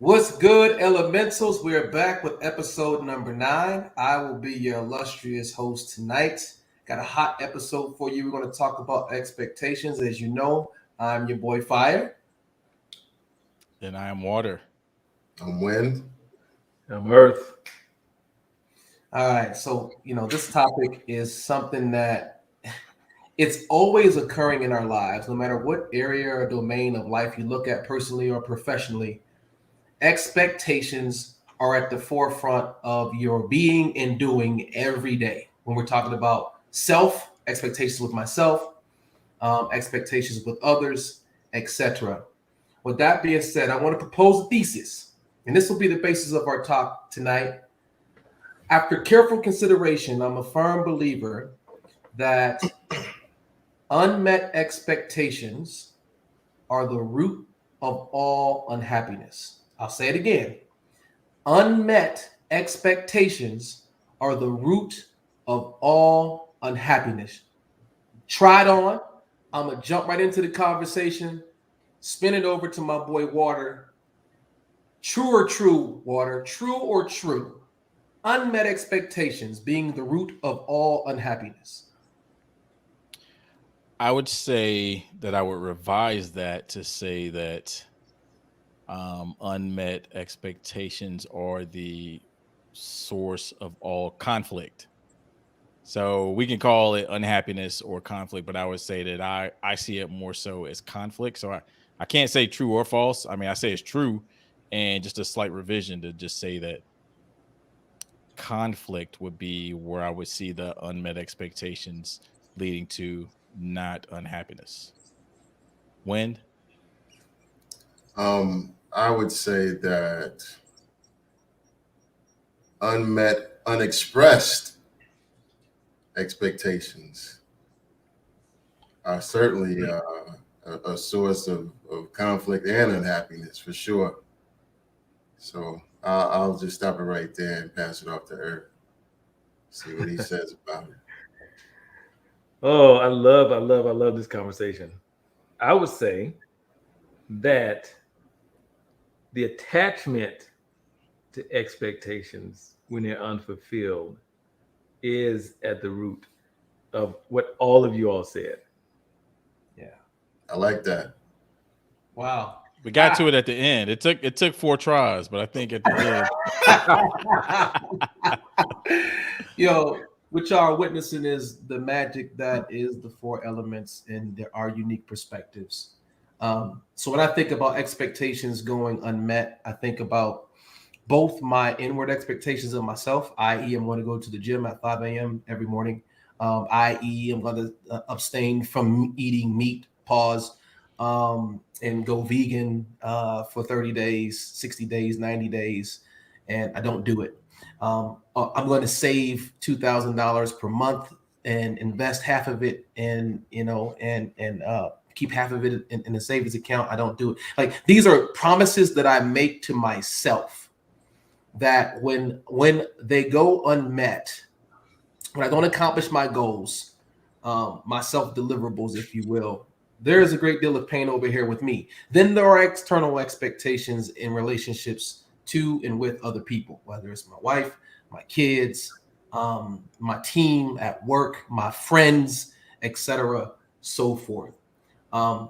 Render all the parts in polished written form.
What's good, Elementals? We're back with episode number 9. I will be your illustrious host tonight. Got a hot episode for you. We're going to talk about expectations. As you know, I'm your boy Fire. And I am water. I'm Wind. I'm Earth. All right, so this topic is something that it's always occurring in our lives, no matter what area or domain of life you look at, personally or professionally. Expectations are at the forefront of your being and doing every day. When we're talking about self, expectations with myself, expectations with others, etc. With that being said, I want to propose a thesis, and this will be the basis of our talk tonight. After careful consideration, I'm a firm believer that unmet expectations are the root of all unhappiness. I'll say it again. Unmet expectations are the root of all unhappiness. Try it on. I'm going to jump right into the conversation, spin it over to my boy Water. True or true, Water? True or true? Unmet expectations being the root of all unhappiness. I would say that I would revise that to say that unmet expectations are the source of all conflict. So we can call it unhappiness or conflict, but I would say that I see it more so as conflict. So I can't say true or false. I mean, I say it's true, and just a slight revision to just say that conflict would be where I would see the unmet expectations leading to not unhappiness. When? I would say that unmet, unexpressed expectations are certainly a source of conflict and unhappiness for sure. So I'll just stop it right there and pass it off to Earth. See what he says about it. Oh, I love this conversation. I would say that the attachment to expectations when they're unfulfilled is at the root of what all of you all said. Yeah. I like that. Wow. We got to it at the end. It took 4 tries, but I think at the end. What y'all are witnessing is the magic that is the 4 elements, and there are unique perspectives. So when I think about expectations going unmet, I think about both my inward expectations of myself, i.e., I'm going to go to the gym at 5 a.m. every morning, i.e., I'm going to abstain from eating meat, and go vegan for 30 days, 60 days, 90 days, and I don't do it. I'm going to save $2,000 per month and invest half of it in, keep half of it in the savings account. I don't do it. Like, these are promises that I make to myself that when they go unmet, when I don't accomplish my goals, my self-deliverables, if you will, there is a great deal of pain over here with me. Then there are external expectations in relationships to and with other people, whether it's my wife, my kids, my team at work, my friends, etc., so forth. Do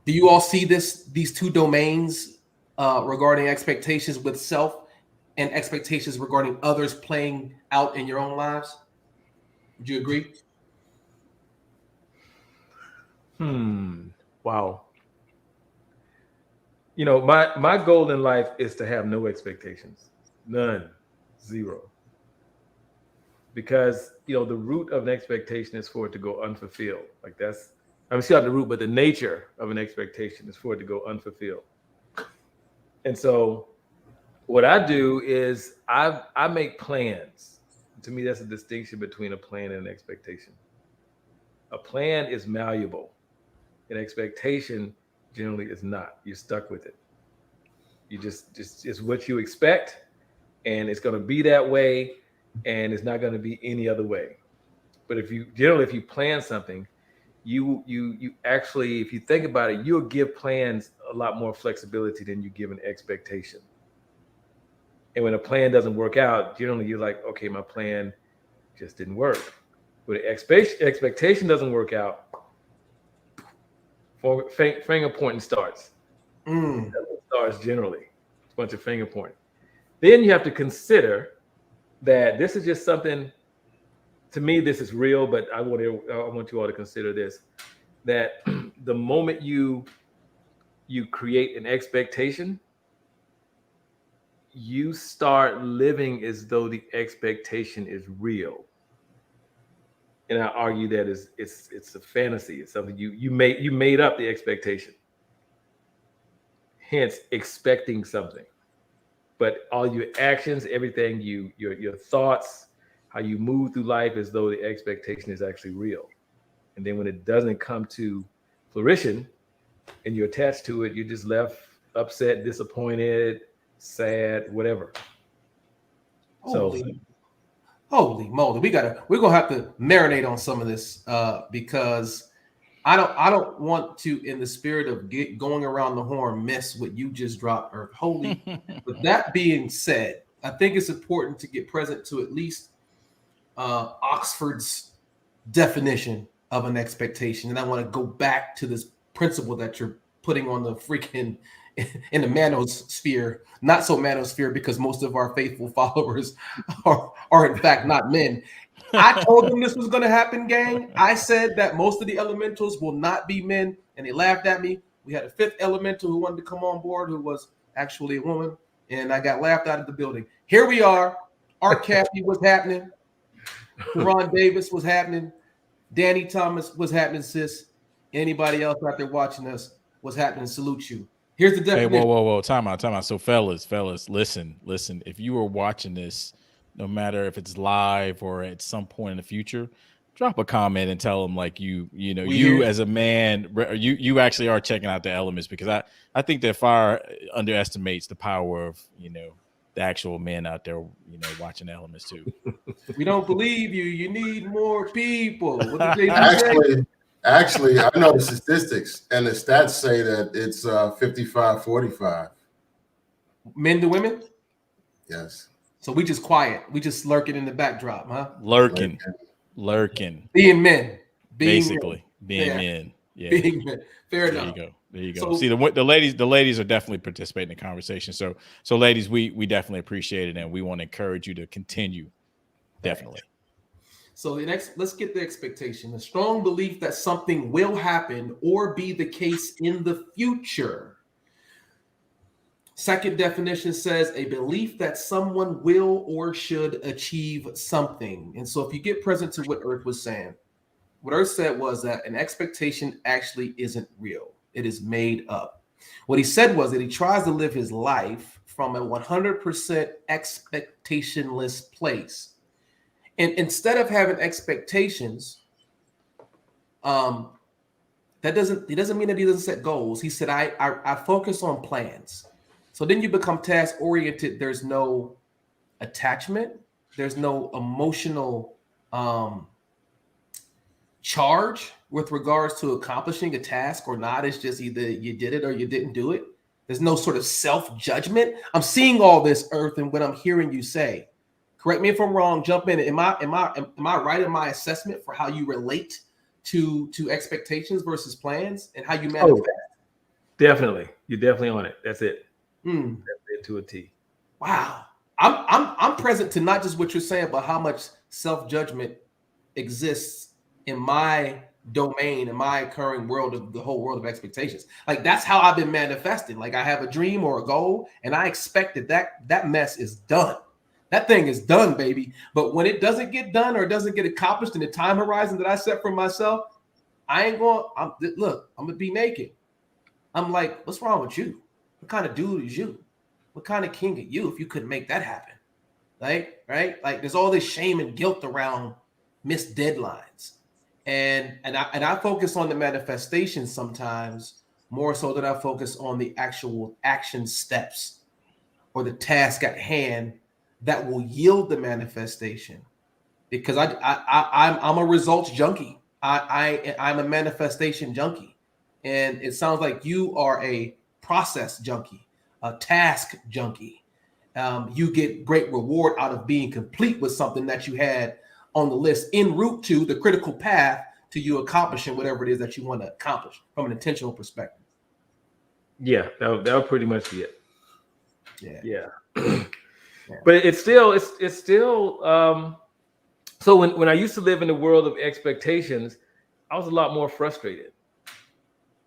you all see these 2 domains regarding expectations with self and expectations regarding others playing out in your own lives? Would you agree? Wow. My goal in life is to have no expectations. None. Zero. Because, the root of an expectation is for it to go unfulfilled. Like, that's, I'm still not the root, but the nature of an expectation is for it to go unfulfilled. And so what I do is I make plans. To me, that's a distinction between a plan and an expectation. A plan is malleable. An expectation generally is not. You're stuck with it. You just it's what you expect, and it's going to be that way, and it's not going to be any other way. But if you plan something, you actually, if you think about it, you'll give plans a lot more flexibility than you give an expectation. And when a plan doesn't work out, generally you're like, okay, my plan just didn't work. When the expectation doesn't work out, finger pointing starts. Mm. Starts generally. It's a bunch of finger pointing. Then you have to consider that this is just something, to me, this is real, but I want you all to consider this, that the moment you create an expectation, you start living as though the expectation is real. And I argue that it's a fantasy. It's something you made up the expectation. Hence, expecting something. But all your actions, everything your thoughts, how you move through life, as though the expectation is actually real. And then when it doesn't come to fruition, and you're attached to it, you're just left upset, disappointed, sad, whatever. Holy moly, we're gonna have to marinate on some of this because I don't want to, in the spirit of going around the horn, miss what you just dropped, Earth. Holy. With that being said, I think it's important to get present to at least Oxford's definition of an expectation, and I want to go back to this principle that you're putting on the freaking in the manosphere, not so manosphere, because most of our faithful followers are in fact not men. I told them this was going to happen, gang. I said that most of the elementals will not be men, and they laughed at me. We had a fifth elemental who wanted to come on board, who was actually a woman, and I got laughed out of the building. Here we are. Art Cappy was happening. Ron Davis was happening. Danny Thomas was happening, sis. Anybody else out there watching us was happening? Salute you. Here's the definition. Hey, whoa. Time out. So fellas, listen. If you are watching this, no matter if it's live or at some point in the future, drop a comment and tell them, like, you as a man, you actually are checking out the elements, because I think that fire underestimates the power of, the actual men out there, watching the elements too. We don't believe you. You need more people. What did they Actually, I know the statistics, and the stats say that it's 55-45. Men to women? Yes. So we just quiet. We just lurking in the backdrop, huh? Lurking. Being men. Being men. Yeah. Being men. Fair enough. There you go. So, see, the ladies are definitely participating in the conversation. So ladies, we definitely appreciate it, and we want to encourage you to continue. Definitely. Right. So let's get the expectation, a strong belief that something will happen or be the case in the future. Second definition says a belief that someone will or should achieve something. And so if you get present to what Earth was saying, what Earth said was that an expectation actually isn't real. It is made up. What he said was that he tries to live his life from a 100% expectationless place. And instead of having expectations, he doesn't mean that he doesn't set goals. He said, I focus on plans. So then you become task oriented. There's no attachment. There's no emotional charge with regards to accomplishing a task or not. It's just either you did it or you didn't do it. There's no sort of self-judgment. I'm seeing all this, Earth, and what I'm hearing you say. Correct me if I'm wrong. Jump in. Am I right in my assessment for how you relate to expectations versus plans and how you manifest? Oh, definitely, you're definitely on it. That's it. That's it to a T. Wow, I'm present to not just what you're saying, but how much self-judgment exists in my domain, in my occurring world of the whole world of expectations. Like, that's how I've been manifesting. Like, I have a dream or a goal, and I expect that mess is done. That thing is done, baby. But when it doesn't get done or it doesn't get accomplished in the time horizon that I set for myself, I'm going to be naked. I'm like, what's wrong with you? What kind of dude is you? What kind of king are you if you couldn't make that happen? Right? Like, there's all this shame and guilt around missed deadlines. And I focus on the manifestation sometimes more so than I focus on the actual action steps or the task at hand that will yield the manifestation, because I'm a results junkie. I'm a manifestation junkie, and it sounds like you are a process junkie, a task junkie. you get great reward out of being complete with something that you had on the list en route to the critical path to you accomplishing whatever it is that you want to accomplish from an intentional perspective. Yeah, that would pretty much be it. Yeah. But it's still so when I used to live in the world of expectations, I was a lot more frustrated,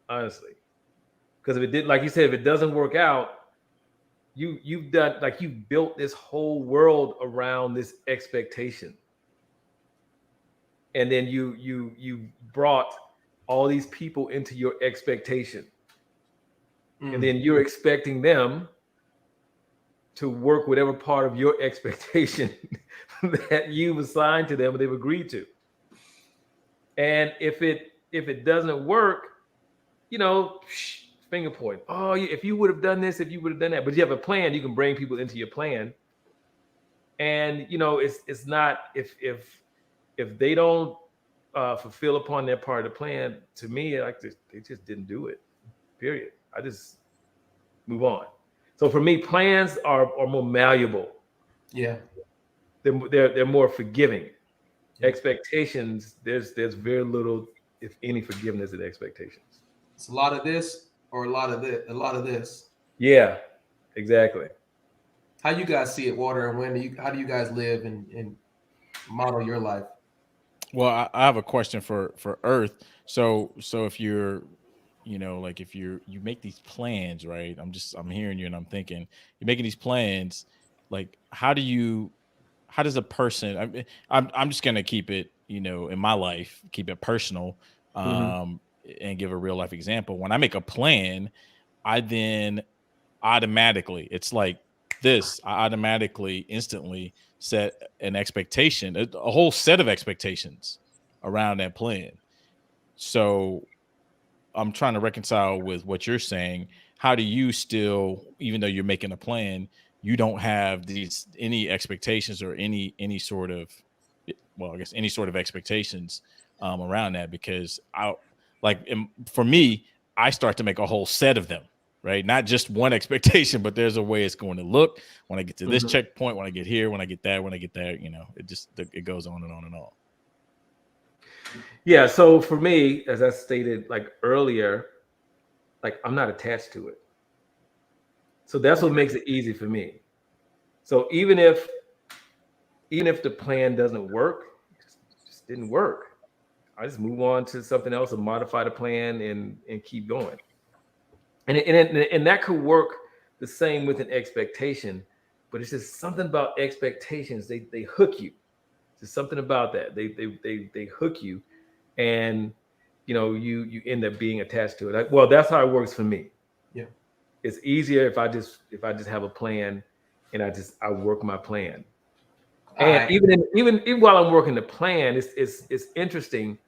honestly. Because if it did, like you said, if it doesn't work out, you've done, like, you've built this whole world around this expectation. And then you brought all these people into your expectation. And then you're expecting them to work whatever part of your expectation that you've assigned to them or they've agreed to. And if it doesn't work, finger point. Oh, if you would have done this, if you would have done that. But you have a plan, you can bring people into your plan. And it's not, if they don't fulfill upon their part of the plan, to me, like, they just didn't do it. Period. I just move on. So for me, plans are more malleable. Yeah. They're more forgiving. Yeah. Expectations, there's very little, if any, forgiveness in expectations. It's a lot of this or a lot of this. Yeah, exactly. How you guys see it, Water, and how do you guys live and model your life? Well, I have a question for Earth. So if you're, like, if you make these plans, right? I'm hearing you and I'm thinking, you're making these plans, like, how does a person, I'm just going to keep it, in my life, keep it personal, and give a real life example. When I make a plan, I then automatically, it's like this, I automatically instantly set an expectation, a whole set of expectations around that plan. So I'm trying to reconcile with what you're saying. How do you still, even though you're making a plan, you don't have any expectations or any sort of, well, I guess any sort of expectations around that? Because for me, I start to make a whole set of them, right? Not just one expectation, but there's a way it's going to look when I get to this checkpoint, when I get here, when I get that, it goes on and on and on. Yeah. So for me, as I stated like earlier, like, I'm not attached to it. So that's what makes it easy for me. So even if the plan doesn't work, it just didn't work, I just move on to something else and modify the plan and keep going. And that could work the same with an expectation, but it's just something about expectations. They hook you. There's something about that. They hook you, and you end up being attached to it. Well, that's how it works for me. Yeah, it's easier if I just have a plan, and I work my plan. And even while I'm working the plan, it's interesting.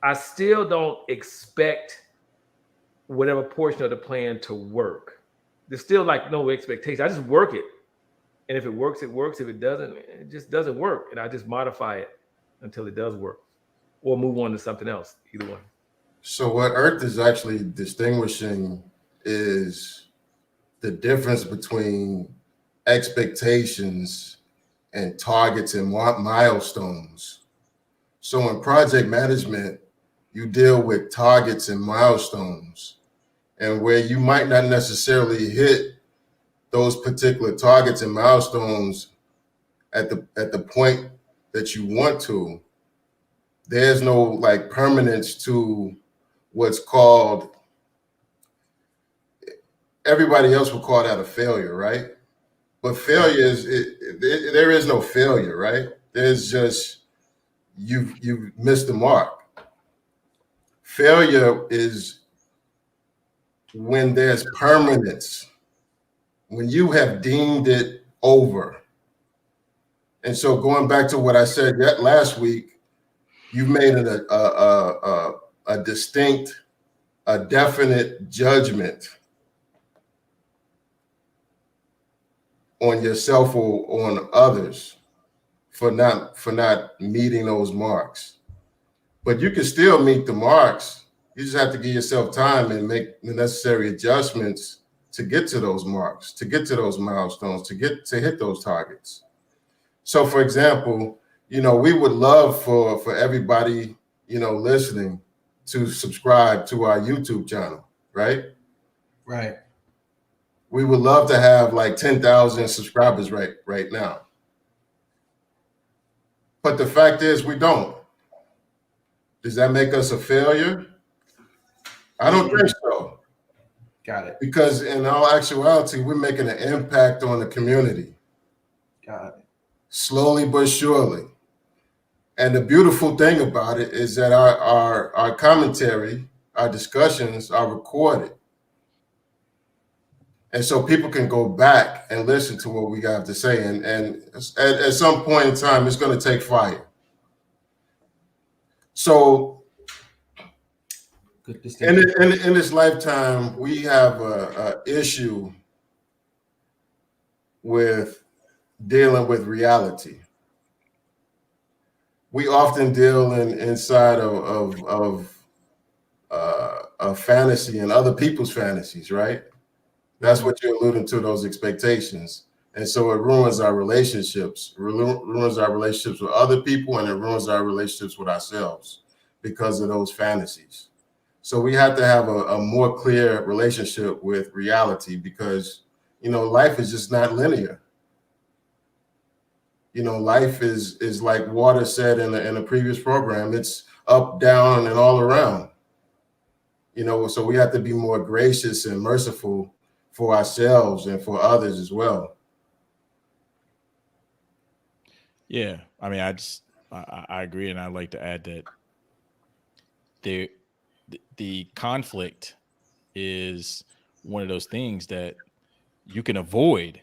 I still don't expect whatever portion of the plan to work. There's still like no expectation. I just work it. And if it works, it works. If it doesn't, it just doesn't work. And I just modify it until it does work, or move on to something else, either one. So what Earth is actually distinguishing is the difference between expectations and targets and milestones. So in project management, you deal with targets and milestones, and where you might not necessarily hit those particular targets and milestones at the point that you want to, there's no like permanence to what's called, everybody else would call that a failure, right? But failure there is no failure, right? There's just, you've missed the mark. Failure is when there's permanence, when you have deemed it over. And so going back to what I said last week, you've made a distinct, a definite judgment on yourself or on others for not meeting those marks. But you can still meet the marks. You just have to give yourself time and make the necessary adjustments to get to those marks, to get to those milestones, to hit those targets. So, for example, we would love for everybody, listening to subscribe to our YouTube channel, right? Right. We would love to have like 10,000 subscribers right now. But the fact is, we don't. Does that make us a failure? I don't think so. Got it. Because in all actuality, we're making an impact on the community. Got it. Slowly but surely. And the beautiful thing about it is that our commentary, our discussions are recorded. And so people can go back and listen to what we got to say. And at some point in time, it's going to take fire. So good in this lifetime, we have a issue with dealing with reality. We often deal inside of fantasy and other people's fantasies, right? That's what you're alluding to, those expectations. And so it ruins our relationships, ruins our relationships with other people, and it ruins our relationships with ourselves because of those fantasies. So we have to have a more clear relationship with reality because, life is just not linear. Life is like Water said in a previous program, it's up, down, and all around. So we have to be more gracious and merciful for ourselves and for others as well. Yeah, I mean, I agree, and I'd like to add that the conflict is one of those things that you can avoid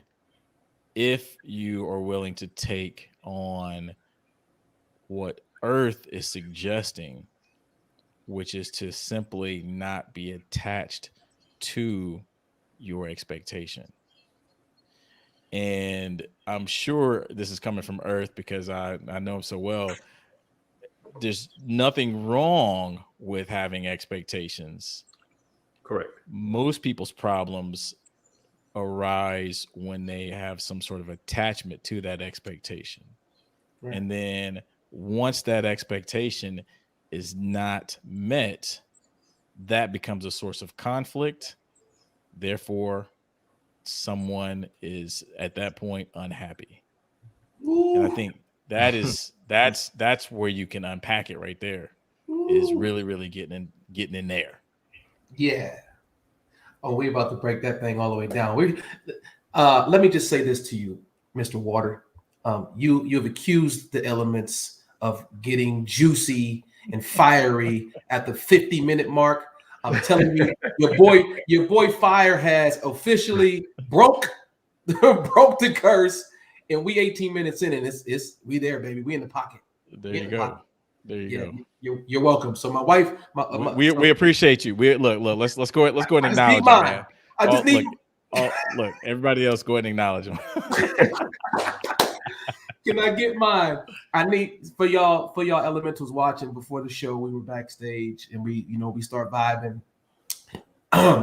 if you are willing to take on what Earth is suggesting, which is to simply not be attached to your expectation. And I'm sure this is coming from Earth because I know him so well. There's nothing wrong with having expectations. Correct. Most people's problems arise when they have some sort of attachment to that expectation. Right. And then once that expectation is not met, that becomes a source of conflict. Therefore, someone is at that point unhappy. Ooh. And I think that's where you can unpack it right there. Ooh. Is really getting in there. Yeah. Oh, we're about to break that thing all the way down. Let me just say this to you, Mr. Water. You've accused the elements of getting juicy and fiery at the 50-minute mark. I'm telling you, your boy Fire has officially broke the curse, and we 18 minutes in, and it's we there, baby. We in the pocket. There you go. There you go. You're welcome. So my wife, we appreciate you. Let's go ahead and acknowledge him, man. I just need. Look, everybody else go ahead and acknowledge him. Can I get mine? I need for y'all elementals watching before the show. We were backstage and we start vibing.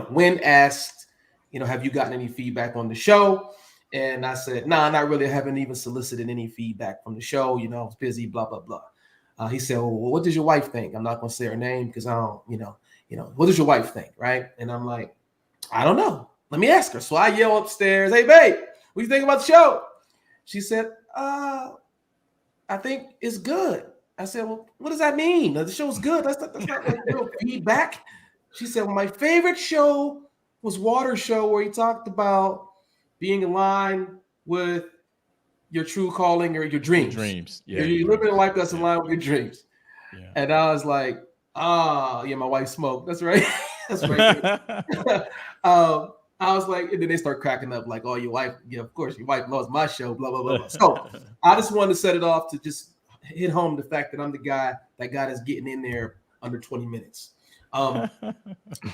When asked, have you gotten any feedback on the show? And I said, nah, not really. I haven't even solicited any feedback from the show. I was busy, blah, blah, blah. He said, well, what does your wife think? I'm not going to say her name because I don't, what does your wife think? Right. And I'm like, I don't know. Let me ask her. So I yell upstairs, hey, babe, what do you think about the show? She said, I think it's good. I said, well, what does that mean? The show's good. That's not like real feedback. She said, well, my favorite show was Water's show where he talked about being in line with your true calling or your dreams. Yeah, you're living a life that's in line with your dreams. Yeah. And I was like, yeah, my wife smoked. That's right. That's right. I was like, and then they start cracking up like, oh, your wife, of course, your wife loves my show, blah, blah, blah, blah. So I just wanted to set it off to just hit home the fact that I'm the guy that got us getting in there under 20 minutes. I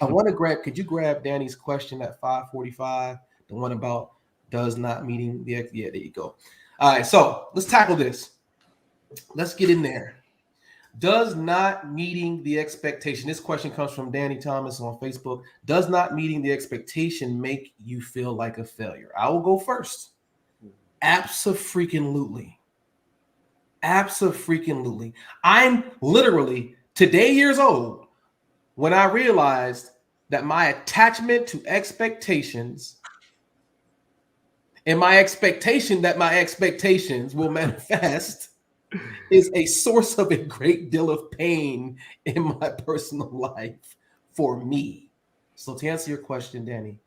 want to could you grab Danny's question at 5:45, the one about does not meeting the yeah, there you go. All right, so let's tackle this. Let's get in there. Does not meeting the expectation, this question comes from Danny Thomas on Facebook. Does not meeting the expectation make you feel like a failure? I will go first. Abso-freaking-lutely. Abso-freaking-lutely. I'm literally today years old when I realized that my attachment to expectations and my expectation that my expectations will manifest is a source of a great deal of pain in my personal life for me. So to answer your question, Danny,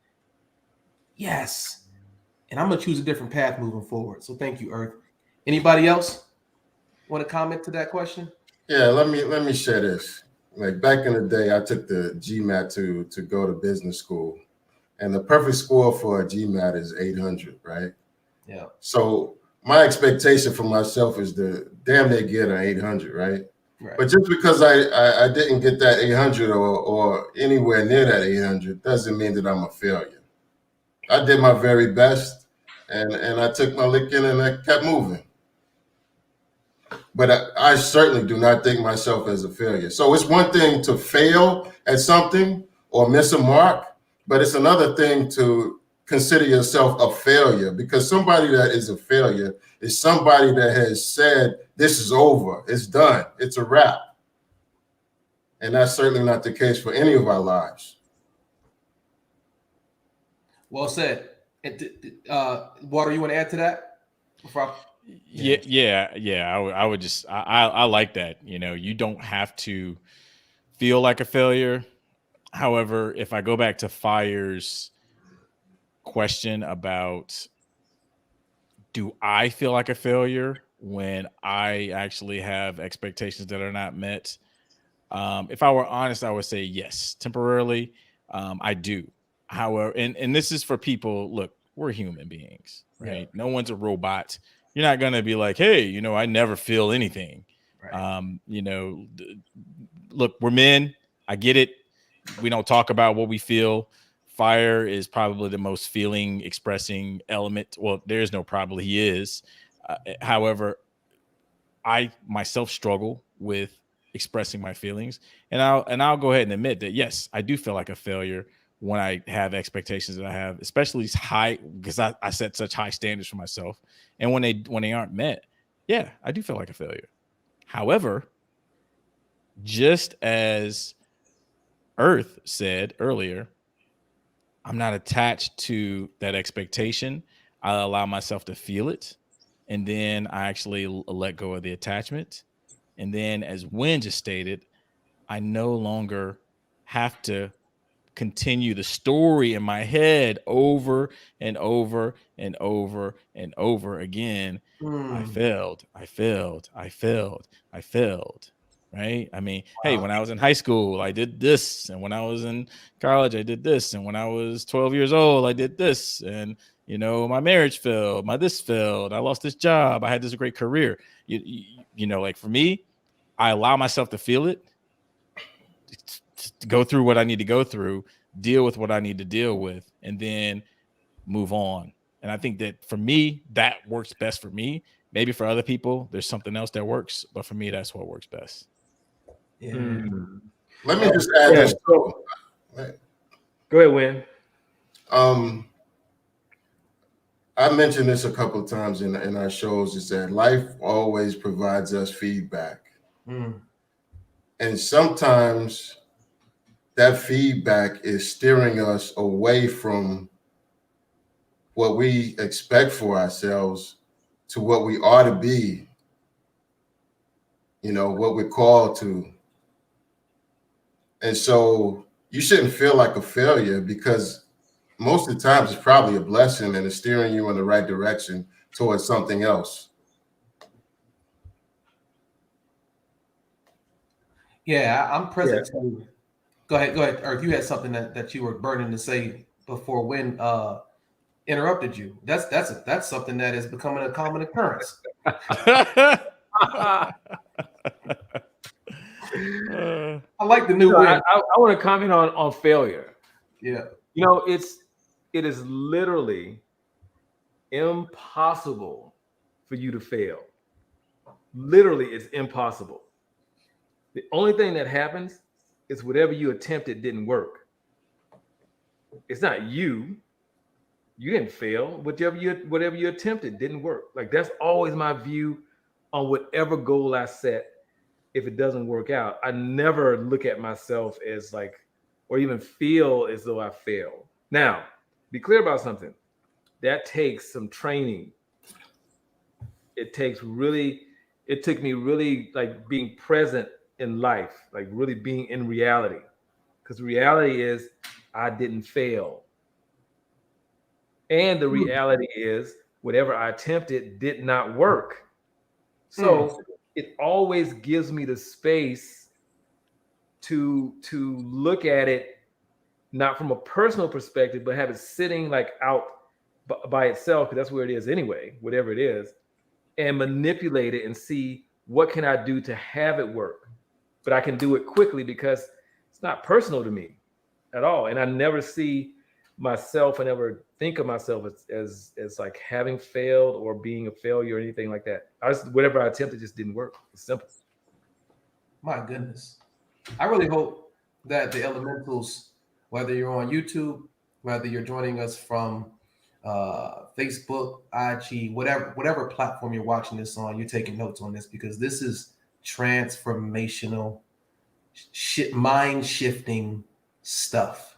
yes. And I'm going to choose a different path moving forward. So thank you, Earth. Anybody else want to comment to that question? Yeah, let me share this. Like back in the day, I took the GMAT to go to business school. And the perfect score for a GMAT is 800, right? Yeah. So my expectation for myself is to damn near get an 800, right? Right. But just because I didn't get that 800 or anywhere near that 800 doesn't mean that I'm a failure. I did my very best, and I took my licking and I kept moving. But I certainly do not think myself as a failure. So it's one thing to fail at something or miss a mark, but it's another thing to consider yourself a failure, because somebody that is a failure is somebody that has said, this is over, it's done, it's a wrap. And that's certainly not the case for any of our lives. Well said. Water, you want to add to that? I would just, I like that. You know, you don't have to feel like a failure. However, if I go back to Fire's question about, do I feel like a failure when I actually have expectations that are not met? If I were honest, I would say yes. Temporarily, I do. However, and this is for people, look, we're human beings, right? Yeah. No one's a robot. You're not going to be like, hey, you know, I never feel anything. Right. You know, look, we're men. I get it. We don't talk about what we feel. Fire is probably the most feeling expressing element. Well, there is no probably, he is. However, I myself struggle with expressing my feelings, and I'll go ahead and admit that yes, I do feel like a failure when I have expectations that I have, especially high, because I set such high standards for myself, and when they aren't met, yeah, I do feel like a failure. However, just as Earth said earlier, I'm not attached to that expectation. I allow myself to feel it, and then I actually let go of the attachment. And then, as Wynn just stated, I no longer have to continue the story in my head over and over and over and over again. I failed. Right? I mean, hey, when I was in high school, I did this. And when I was in college, I did this. And when I was 12 years old, I did this. And, you know, my marriage failed. This failed. I lost this job. I had this great career. You know, like for me, I allow myself to feel it, to go through what I need to go through, deal with what I need to deal with, and then move on. And I think that for me, that works best for me. Maybe for other people, there's something else that works, but for me, that's what works best. Yeah. Let me just add this. Go ahead, Wynn. I mentioned this a couple of times in our shows, is that life always provides us feedback. And sometimes that feedback is steering us away from what we expect for ourselves to what we ought to be, you know, what we're called to. And so you shouldn't feel like a failure, because most of the times it's probably a blessing and it's steering you in the right direction towards something else. Yeah, I'm present too. Go ahead, Earth. You had something that you were burning to say before Wynn interrupted you. That's something that is becoming a common occurrence. I like the new Wynn. I want to comment on failure. Yeah. You know, it is literally impossible for you to fail. Literally, it's impossible. The only thing that happens is whatever you attempted didn't work. It's not you. You didn't fail. Whatever you attempted didn't work. Like that's always my view on whatever goal I set. If it doesn't work out, I never look at myself as like, or even feel as though I failed. Now, be clear about something. That takes some training. It took me really like being present in life, like really being in reality. Because reality is I didn't fail. And the reality is whatever I attempted did not work. So it always gives me the space to look at it, not from a personal perspective, but have it sitting like out by itself, because that's where it is anyway, whatever it is, and manipulate it and see what can I do to have it work. But I can do it quickly because it's not personal to me at all. And I never see myself and never think of myself as like having failed or being a failure or anything like that. Whatever I attempted just didn't work. It's simple. My goodness. I really hope that the elementals, whether you're on YouTube, whether you're joining us from Facebook, IG, whatever platform you're watching this on, you're taking notes on this, because this is transformational, mind shifting stuff.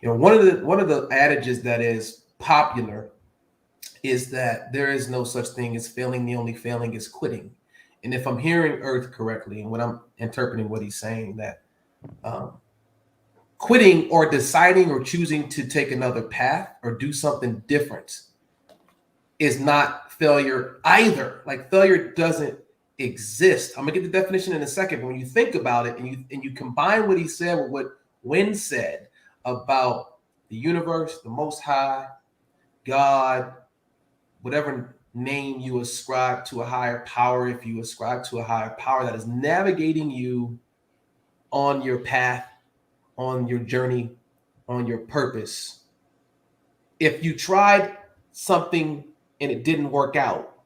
You know, one of the adages that is popular is that there is no such thing as failing. The only failing is quitting. And if I'm hearing Earth correctly, and when I'm interpreting what he's saying, that quitting or deciding or choosing to take another path or do something different is not failure either. Like failure doesn't exist. I'm gonna get the definition in a second, but when you think about it and you combine what he said with what Wynn said about the universe, the Most High, God, whatever name you ascribe to a higher power, if you ascribe to a higher power that is navigating you on your path, on your journey, on your purpose. If you tried something and it didn't work out,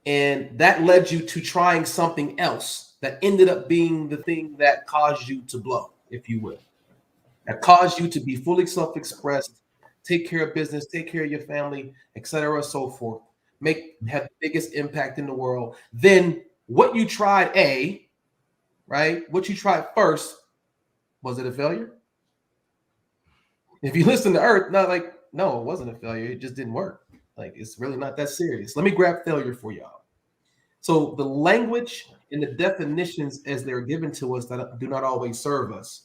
and that led you to trying something else that ended up being the thing that caused you to blow, if you will, that caused you to be fully self-expressed, take care of business, take care of your family, etc., so forth, have the biggest impact in the world, then what you tried, what you tried first, was it a failure? If you listen to Earth, no, it wasn't a failure. It just didn't work. Like, it's really not that serious. Let me grab failure for y'all. So the language and the definitions as they're given to us that do not always serve us.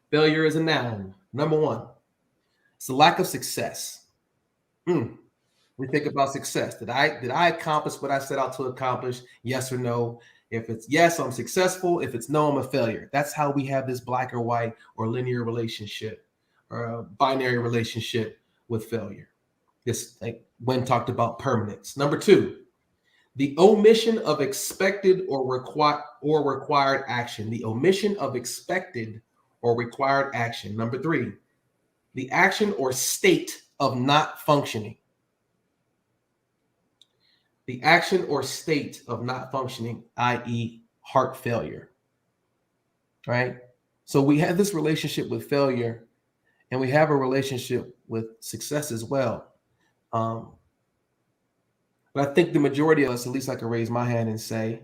Failure is a noun. Number one, it's a lack of success. We think about success. Did I accomplish what I set out to accomplish? Yes or no? If it's yes, I'm successful. If it's no, I'm a failure. That's how we have this black or white or linear relationship or a binary relationship with failure. This, like when talked about permanence. Number two, the omission of expected or required action. The omission of expected or required action. Number three, the action or state of not functioning. The action or state of not functioning, i.e., heart failure. Right? So we have this relationship with failure, and we have a relationship with success as well. But I think the majority of us, at least I can raise my hand and say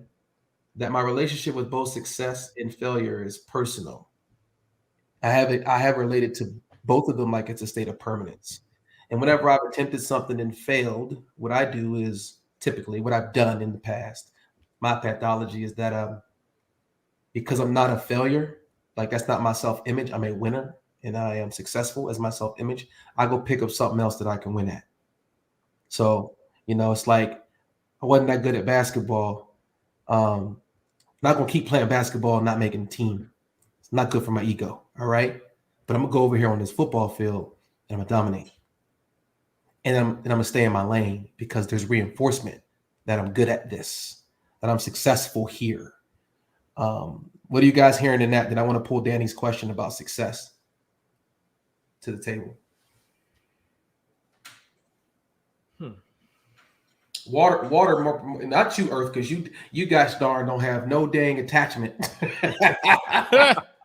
that my relationship with both success and failure is personal. I have related to both of them like it's a state of permanence. And whenever I've attempted something and failed, what I do is typically what I've done in the past, my pathology is that because I'm not a failure, like that's not my self-image, I'm a winner and I am successful as my self-image, I go pick up something else that I can win at. So, it's like I wasn't that good at basketball. Not going to keep playing basketball and not making the team. It's not good for my ego, all right? But I'm going to go over here on this football field and I'm going to dominate. And I'm going to stay in my lane because there's reinforcement that I'm good at this, that I'm successful here. What are you guys hearing in that? That I want to pull Danny's question about success to the table. water more, not you, Earth, because you guys darn don't have no dang attachment.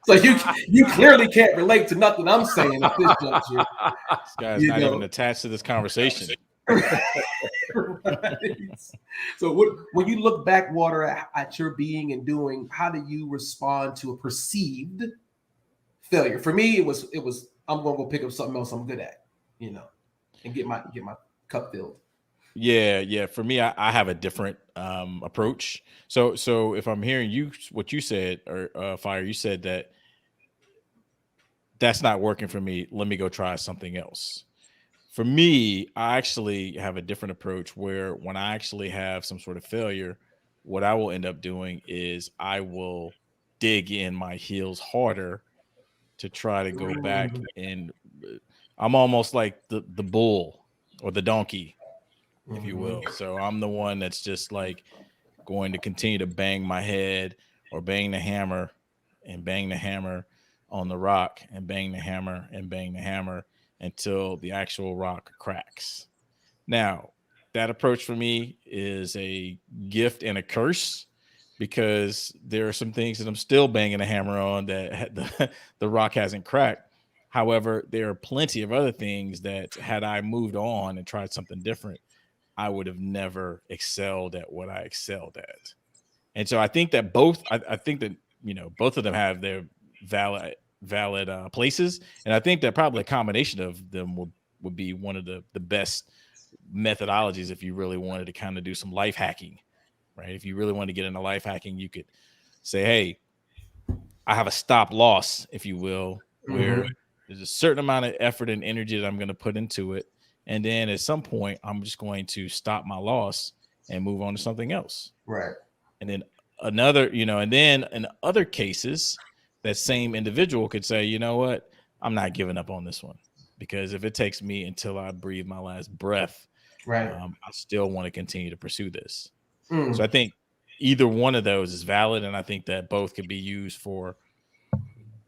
So you clearly can't relate to nothing I'm saying at this juncture. This guy's not even attached to this conversation. Right. So when you look back, Water, at your being and doing, how do you respond to a perceived failure? For me, it was I'm gonna go pick up something else I'm good at, and get my cup filled. Yeah. For me, I have a different approach. So if I'm hearing you, what you said, or Fire, you said that's not working for me. Let me go try something else. For me, I actually have a different approach where when I actually have some sort of failure, what I will end up doing is I will dig in my heels harder to try to go back, and I'm almost like the bull or the donkey, if you will. So I'm the one that's just like going to continue to bang my head or bang the hammer on the rock and bang the hammer until the actual rock cracks. Now, that approach for me is a gift and a curse, because there are some things that I'm still banging a hammer on that the rock hasn't cracked. However, there are plenty of other things that had I moved on and tried something different, I would have never excelled at what I excelled at. And so I think that both of them have their valid places. And I think that probably a combination of them would be one of the best methodologies if you really wanted to kind of do some life hacking, right? If you really want to get into life hacking, you could say, hey, I have a stop loss, if you will, where there's a certain amount of effort and energy that I'm going to put into it. And then at some point, I'm just going to stop my loss and move on to something else. Right. And then and then in other cases, that same individual could say, you know what, I'm not giving up on this one, because if it takes me until I breathe my last breath, right, I still want to continue to pursue this. So I think either one of those is valid. And I think that both could be used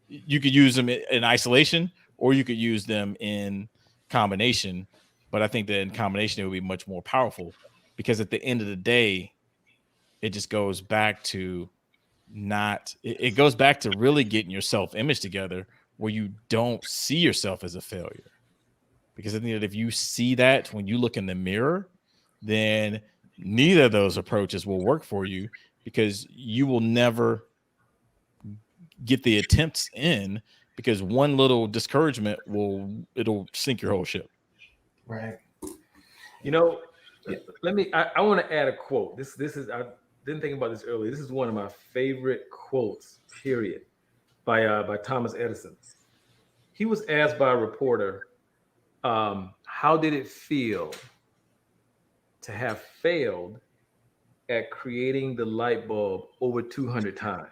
you could use them in isolation, or you could use them in combination. But I think that in combination, it would be much more powerful, because at the end of the day, it just goes back to it goes back to really getting your self-image together, where you don't see yourself as a failure. Because I think that if you see that when you look in the mirror, then neither of those approaches will work for you, because you will never get the attempts in, because one little discouragement it'll sink your whole ship. Right. I want to add a quote. This is, I didn't think about this earlier. This is one of my favorite quotes, period, by Thomas Edison. He was asked by a reporter, how did it feel to have failed at creating the light bulb over 200 times?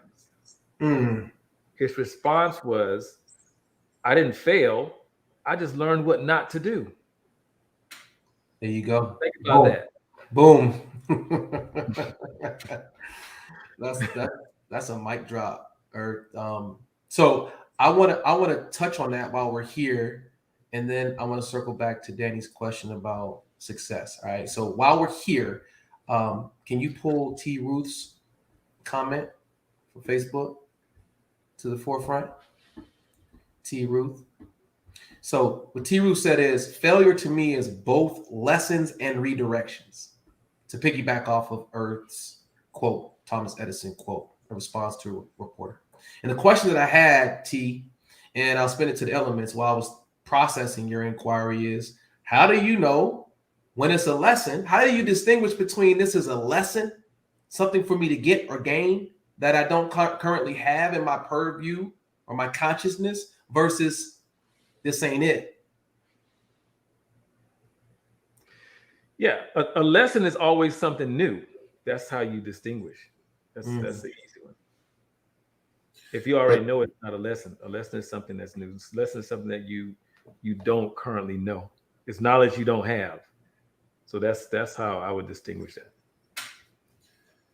His response was, I didn't fail. I just learned what not to do. There you go. Think about that. Boom. That's a mic drop. So I want to touch on that while we're here, and then I want to circle back to Danny's question about success. All right. So while we're here, can you pull T. Ruth's comment for Facebook to the forefront? T. Ruth. So what T. Ruth said is, failure to me is both lessons and redirections. To piggyback off of Earth's quote, Thomas Edison quote, a response to a reporter. And the question that I had, T, and I'll spin it to the elements while I was processing your inquiry, is, how do you know when it's a lesson? How do you distinguish between this is a lesson, something for me to get or gain that I don't currently have in my purview or my consciousness, versus this ain't it? Yeah, a lesson is always something new. That's how you distinguish. That's the easy one. If you already know it's not a lesson is something that's new. A lesson is something that you don't currently know. It's knowledge you don't have. So that's how I would distinguish that.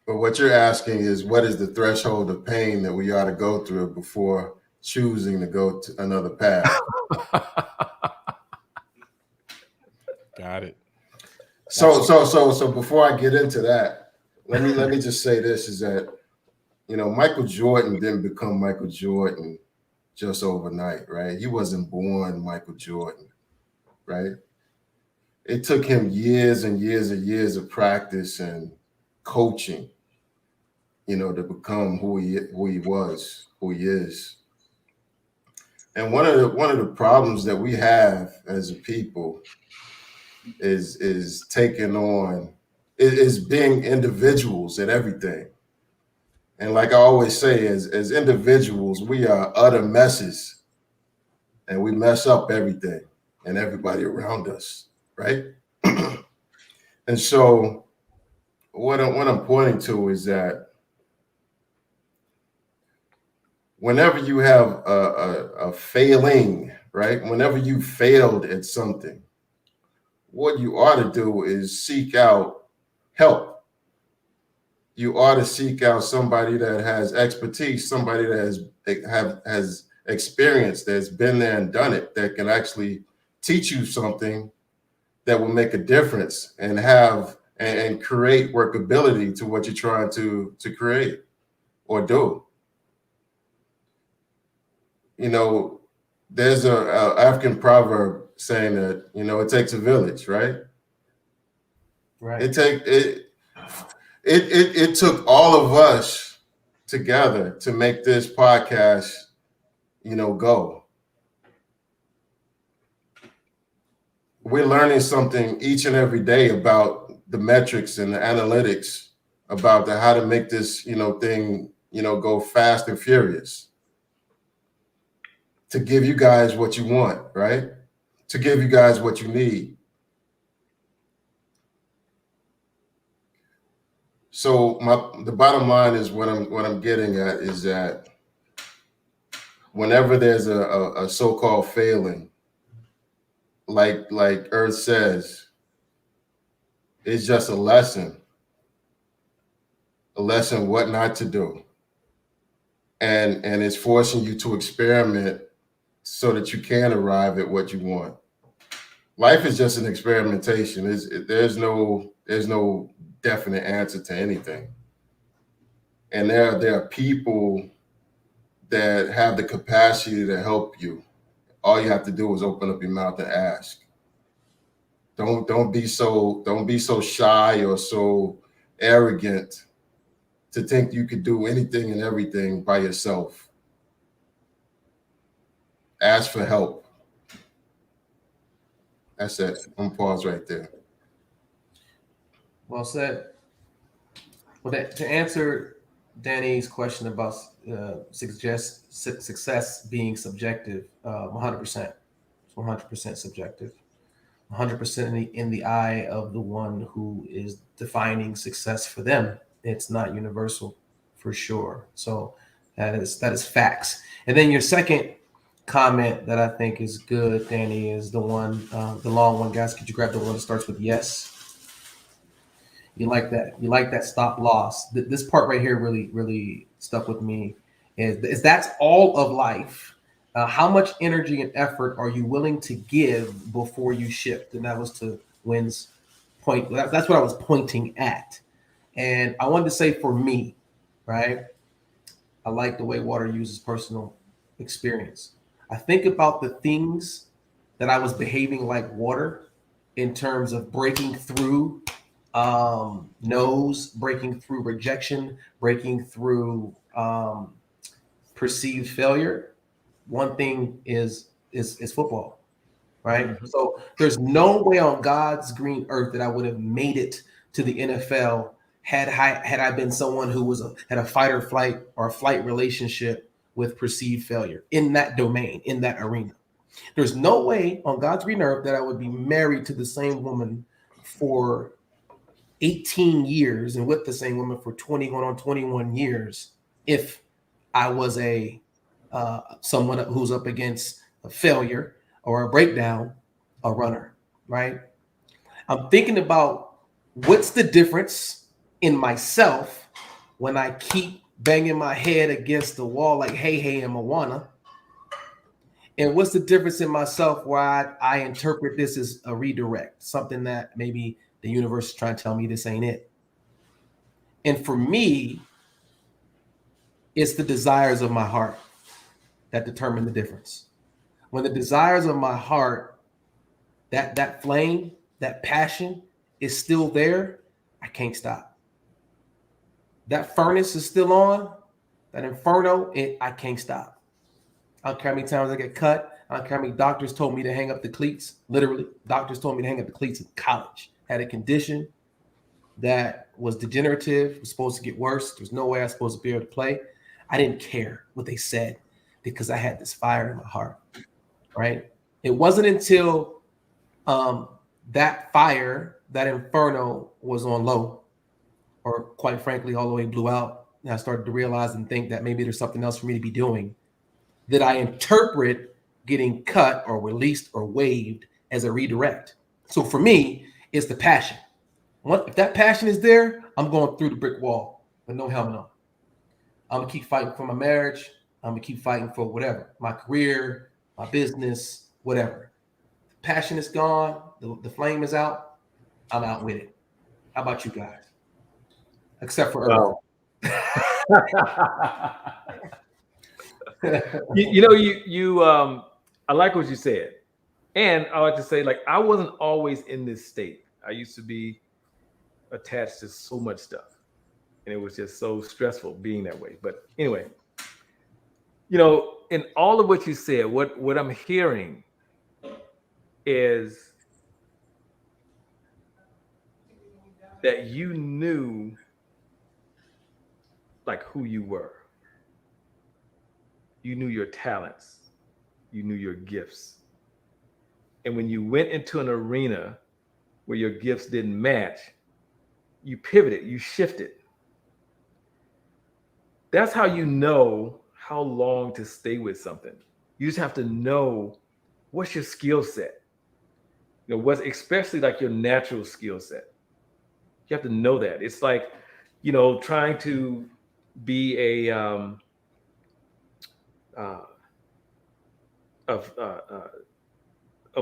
But what you're asking is, what is the threshold of pain that we ought to go through before choosing to go to another path? Got it. So before I get into that, let me just say this is that, Michael Jordan didn't become Michael Jordan just overnight, right? He wasn't born Michael Jordan, right? It took him years and years and years of practice and coaching, to become who he is. And one of the problems that we have as a people is taking on is being individuals at everything. And like I always say, as individuals, we are utter messes, and we mess up everything and everybody around us, right? And so what I'm pointing to is that whenever you have a failing, right? Whenever you failed at something, what you ought to do is seek out help. You ought to seek out somebody that has expertise, somebody that has experience, that's been there and done it, that can actually teach you something that will make a difference and create workability to what you're trying to create or do. There's a African proverb saying that, it takes a village, right? Right. It took all of us together to make this podcast, go. We're learning something each and every day about the metrics and the analytics about how to make this, thing, go fast and furious, to give you guys what you want, right? To give you guys what you need. So the bottom line is what I'm getting at is that whenever there's a so-called failing, like Earth says, it's just a lesson what not to do. And it's forcing you to experiment so that you can arrive at what you want. Life is just an experimentation. There's no definite answer to anything. And there are people that have the capacity to help you. All you have to do is open up your mouth and ask. Don't be so shy or so arrogant to think you could do anything and everything by yourself. Ask for help. That's it. I'm pause right there. Well said. Well, to answer Danny's question about success being subjective, 100%. It's 100% subjective. 100% in the eye of the one who is defining success for them. It's not universal, for sure. So that is facts. And then your second comment that I think is good, Danny, is the one, the long one. Guys, could you grab the one that starts with yes? You like that? You like that stop loss? This part right here really stuck with me. Is that's all of life. How much energy and effort are you willing to give before you shift? And that was to Wynn's point. That's what I was pointing at. And I wanted to say for me, right? I like the way Water uses personal experience. I think about the things that I was behaving like Water in terms of breaking through no's, breaking through rejection, breaking through perceived failure. One thing is football, right? Mm-hmm. So there's no way on God's green earth that I would have made it to the NFL had I been someone who had a fight or flight or a flight relationship with perceived failure in that domain, in that arena. There's no way on God's green earth that I would be married to the same woman for 18 years and with the same woman for 20 going on 21 years if I was someone who's up against a failure or a breakdown, a runner, right? I'm thinking about what's the difference in myself when I keep banging my head against the wall like hey and Moana, and what's the difference in myself where I interpret this as a redirect, something that maybe the universe is trying to tell me this ain't it. And for me, it's the desires of my heart that determine the difference. When the desires of my heart, that flame, that passion is still there, I can't stop. That furnace is still on, that inferno, I can't stop. I don't care how many times I get cut. I don't care how many doctors told me to hang up the cleats. Literally, doctors told me to hang up the cleats in college. Had a condition that was degenerative, was supposed to get worse. There's no way I was supposed to be able to play. I didn't care what they said because I had this fire in my heart, right? It wasn't until that fire, that inferno was on low, or quite frankly, all the way blew out, and I started to realize and think that maybe there's something else for me to be doing, that I interpret getting cut or released or waived as a redirect. So for me, it's the passion. If that passion is there, I'm going through the brick wall with no helmet on. I'm gonna keep fighting for my marriage. I'm gonna keep fighting for whatever, my career, my business, whatever. The passion is gone. The flame is out. I'm out with it. How about you guys? Except for wow. you I like what you said, and I like to say, like, I wasn't always in this state. I used to be attached to so much stuff, and it was just so stressful being that way. But anyway, in all of what you said, what I'm hearing is that you knew, like, who you were. You knew your talents. You knew your gifts. And when you went into an arena where your gifts didn't match, you pivoted, you shifted. That's how you know how long to stay with something. You just have to know what's your skill set. What's especially like your natural skill set. You have to know that. It's like, trying to be a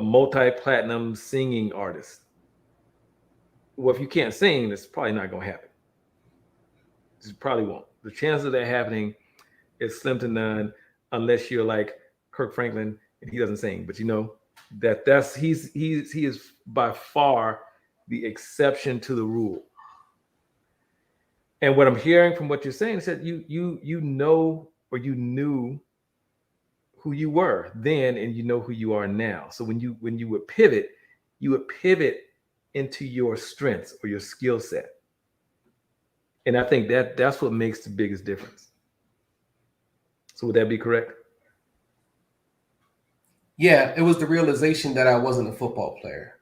multi-platinum singing artist. Well, if you can't sing, it's probably not going to happen. It probably won't. The chance of that happening is slim to none, unless you're like Kirk Franklin and he doesn't sing. But he is by far the exception to the rule. And what I'm hearing from what you're saying is that you know, or you knew who you were then, and you know who you are now. So when you would pivot, you would pivot into your strengths or your skill set. And I think that's what makes the biggest difference. So would that be correct? Yeah, it was the realization that I wasn't a football player.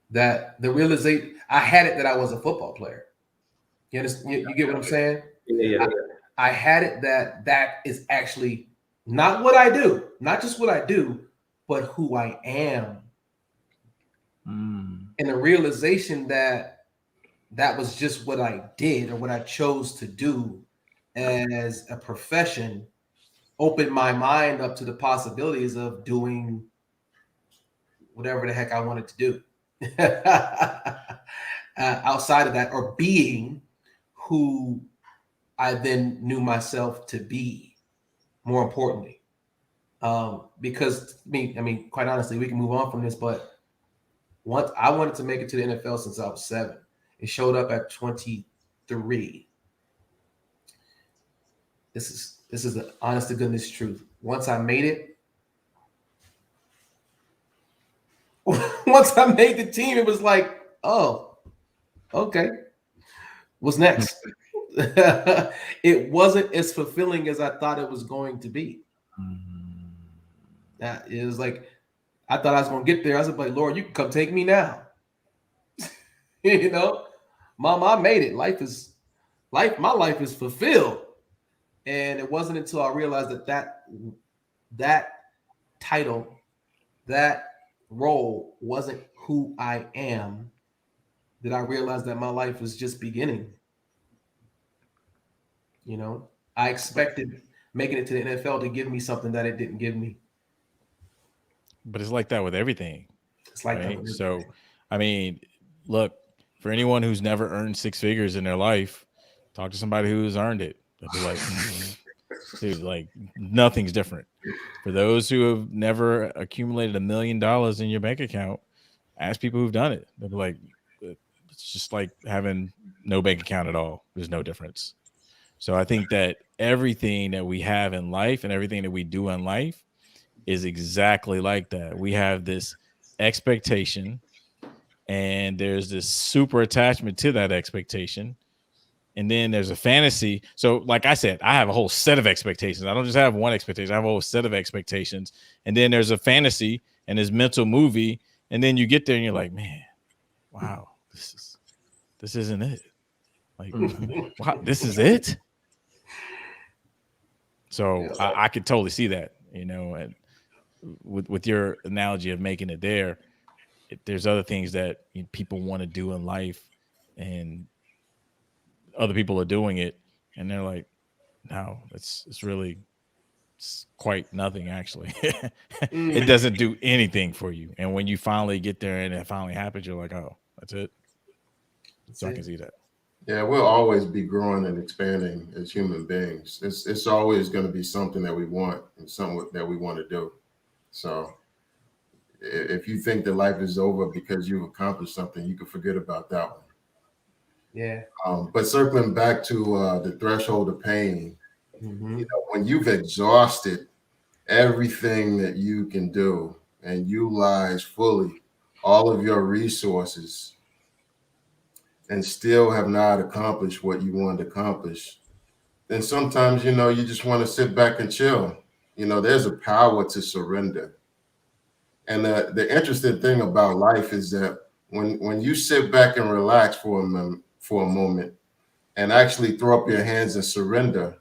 That the realization, I had it that I was a football player. You understand? You get what I'm saying? Yeah. I had it that is actually not what I do, not just what I do, but who I am. And the realization that was just what I did or what I chose to do as a profession opened my mind up to the possibilities of doing whatever the heck I wanted to do outside of that, or being who I then knew myself to be, more importantly. Because quite honestly, we can move on from this, but once I wanted to make it to the NFL since I was 7. It showed up at 23. This is the honest to goodness truth. Once I made it, once I made the team, it was like, oh, okay. What's next? It wasn't as fulfilling as I thought it was going to be. It was like, I thought I was going to get there. I was like, Lord, you can come take me now. Mama, I made it. My life is fulfilled. And it wasn't until I realized that title, that role wasn't who I am, that I realized that my life was just beginning. I expected making it to the NFL to give me something that it didn't give me. But it's like that with everything. It's like right? that. So I mean, look, for anyone who's never earned six figures in their life, talk to somebody who's earned it. They'll be like, dude, like nothing's different. For those who have never accumulated $1 million in your bank account, ask people who've done it. They'll be like, it's just like having no bank account at all. There's no difference. So I think that everything that we have in life and everything that we do in life is exactly like that. We have this expectation, and there's this super attachment to that expectation. And then there's a fantasy. So, like I said, I have a whole set of expectations. I don't just have one expectation. I have a whole set of expectations. And then there's a fantasy and this mental movie. And then you get there and you're like, man, wow, this isn't it. Like, wow, this is it. So I could totally see that, and with your analogy of making it there, there's other things that people want to do in life, and other people are doing it, and they're like, no, it's really quite nothing actually. It doesn't do anything for you. And when you finally get there and it finally happens, you're like, oh, that's it. So I can see that. Yeah, we'll always be growing and expanding as human beings. It's always going to be something that we want and something that we want to do. So if you think that life is over because you've accomplished something, you can forget about that one. Yeah. But circling back to the threshold of pain, Mm-hmm. When you've exhausted everything that you can do and utilize fully all of your resources and still have not accomplished what you wanted to accomplish, then sometimes, you just want to sit back and chill. There's a power to surrender. And the interesting thing about life is that when you sit back and relax for a moment and actually throw up your hands and surrender,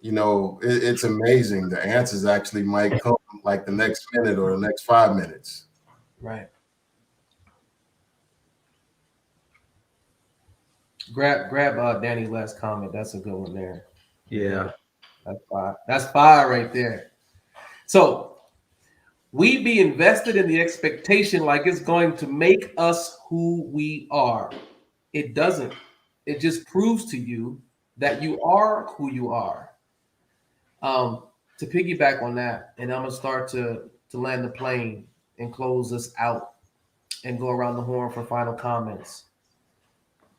it's amazing. The answers actually might come like the next minute or the next 5 minutes. Right. Grab Danny's last comment. That's a good one there. Yeah. That's fire right there. So we be invested in the expectation like it's going to make us who we are. It doesn't. It just proves to you that you are who you are. To piggyback on that, and I'm gonna start to land the plane and close this out and go around the horn for final comments.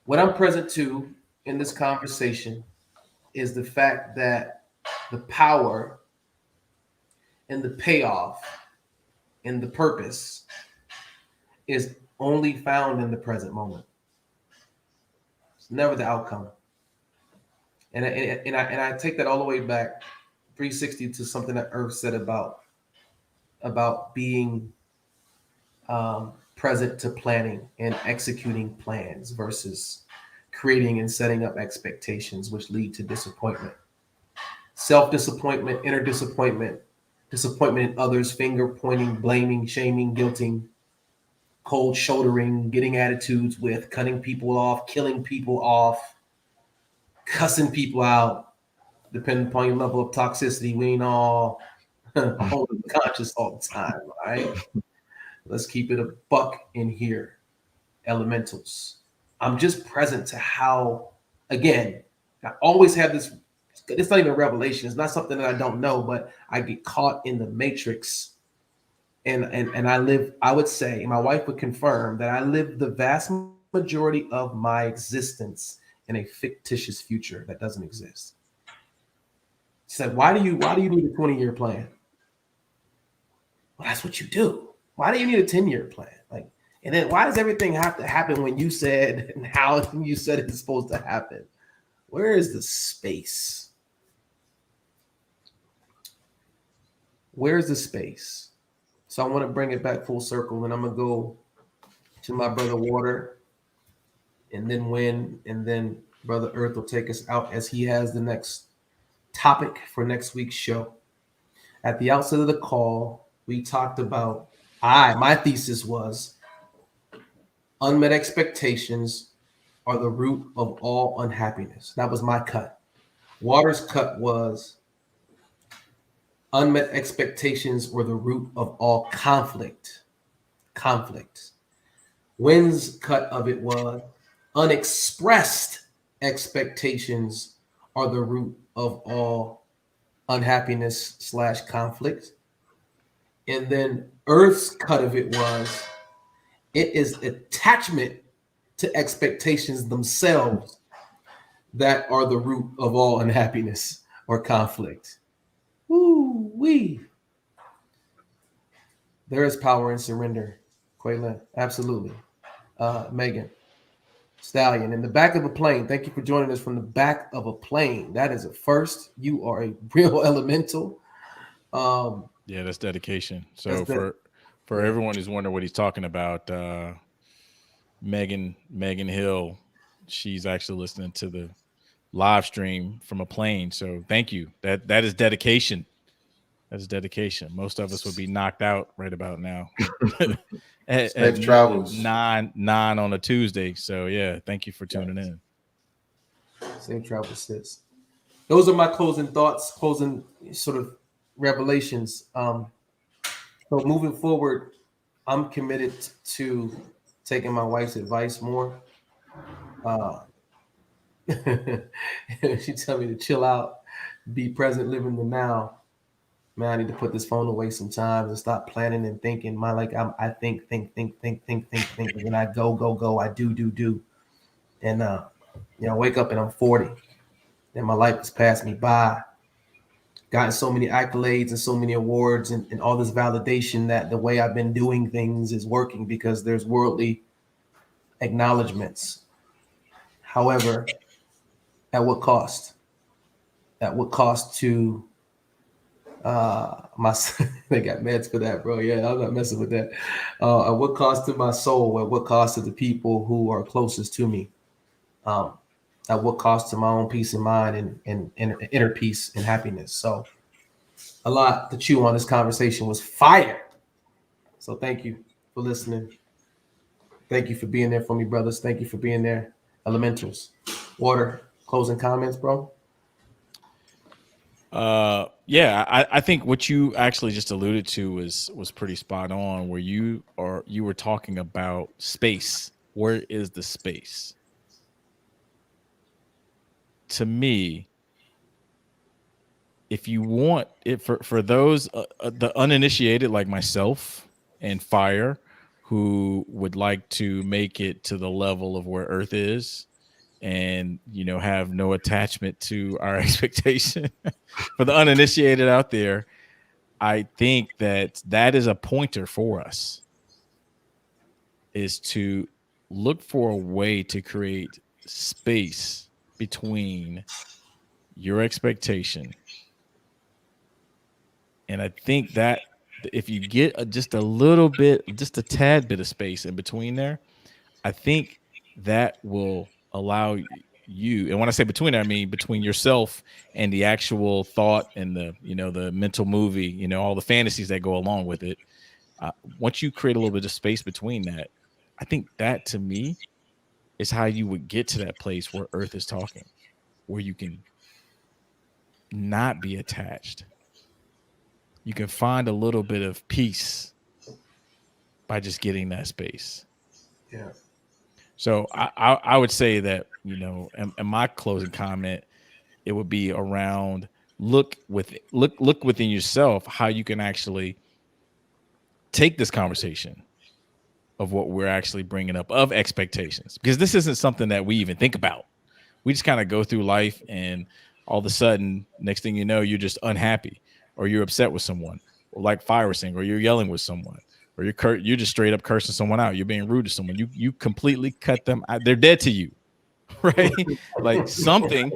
What I'm present to in this conversation is the fact that the power and the payoff and the purpose is only found in the present moment. It's never the outcome. And I take that all the way back 360 to something that Earth said about being present to planning and executing plans versus creating and setting up expectations, which lead to disappointment, self-disappointment, inner disappointment, disappointment in others, finger pointing, blaming, shaming, guilting, cold shouldering, getting attitudes with, cutting people off, killing people off, cussing people out. Depending upon your level of toxicity, we ain't all conscious all the time, right? Let's keep it a buck in here. Elementals. I'm just present to how, again, I always have this, it's not even a revelation. It's not something that I don't know, but I get caught in the matrix. And I live, I would say, my wife would confirm that I live the vast majority of my existence in a fictitious future that doesn't exist. She said, why do you need a 20-year plan? Well, that's what you do. Why do you need a 10-year plan? Like, and then why does everything have to happen when you said and how you said it's supposed to happen? Where is the space? Where's the space? So I want to bring it back full circle, and I'm gonna go to my brother Water, and then Brother Earth will take us out as he has the next topic for next week's show. At the outset of the call, we talked about my thesis was unmet expectations are the root of all unhappiness. That was my cut. Water's cut was unmet expectations were the root of all conflict. Wynn's cut of it was unexpressed expectations are the root of all unhappiness / conflict. And then Earth's cut of it was it is attachment to expectations themselves that are the root of all unhappiness or conflict. Woo wee. There is power in surrender, Quaylen. Absolutely. Megan, Stallion, in the back of a plane. Thank you for joining us from the back of a plane. That is a first. You are a real elemental. Yeah, that's dedication. So for everyone who's wondering what he's talking about, Megan Hill, she's actually listening to the live stream from a plane. So thank you. That is dedication. That is dedication. Most of us would be knocked out right about now. Safe travels. 9 on a Tuesday. So yeah, thank you for tuning in. Safe travels, sis. Those are my closing thoughts, closing sort of revelations. So moving forward, I'm committed to taking my wife's advice more. She tell me to chill out, be present, live in the now. Man, I need to put this phone away sometimes and stop planning and thinking. I think, and then I go. I do, and wake up and I'm 40, and my life has passed me by. Gotten so many accolades and so many awards and all this validation that the way I've been doing things is working because there's worldly acknowledgments. However, at what cost? At what cost to my they got meds for that, bro. Yeah, I'm not messing with that. At what cost to my soul? At what cost to the people who are closest to me? At what cost to my own peace of mind and inner peace and happiness? So a lot to chew on. This conversation was fire. So thank you for listening. Thank you for being there for me, brothers. Thank you for being there. Elementals. Water, closing comments, bro? Yeah, I think what you actually just alluded to was pretty spot on, where you were talking about space. Where is the space? To me, if you want it for those the uninitiated like myself and Fire, who would like to make it to the level of where Earth is, and have no attachment to our expectation. For the uninitiated out there, I think that is a pointer for us, is to look for a way to create space between your expectation. And I think that if you get just a tad bit of space in between there, I think that will allow you, and when I say between, I mean between yourself and the actual thought and the mental movie, all the fantasies that go along with it. Once you create a little bit of space between that, I think that to me is how you would get to that place where Earth is talking, where you can not be attached. You can find a little bit of peace by just getting that space. Yeah. So I would say that, in my closing comment, it would be around look within yourself how you can actually take this conversation of what we're actually bringing up of expectations, because this isn't something that we even think about. We just kind of go through life, and all of a sudden, next thing you know, you're just unhappy, or you're upset with someone, or like Fire was saying, or you're yelling with someone, or you're just straight up cursing someone out. You're being rude to someone. You completely cut them out. They're dead to you, right? Like something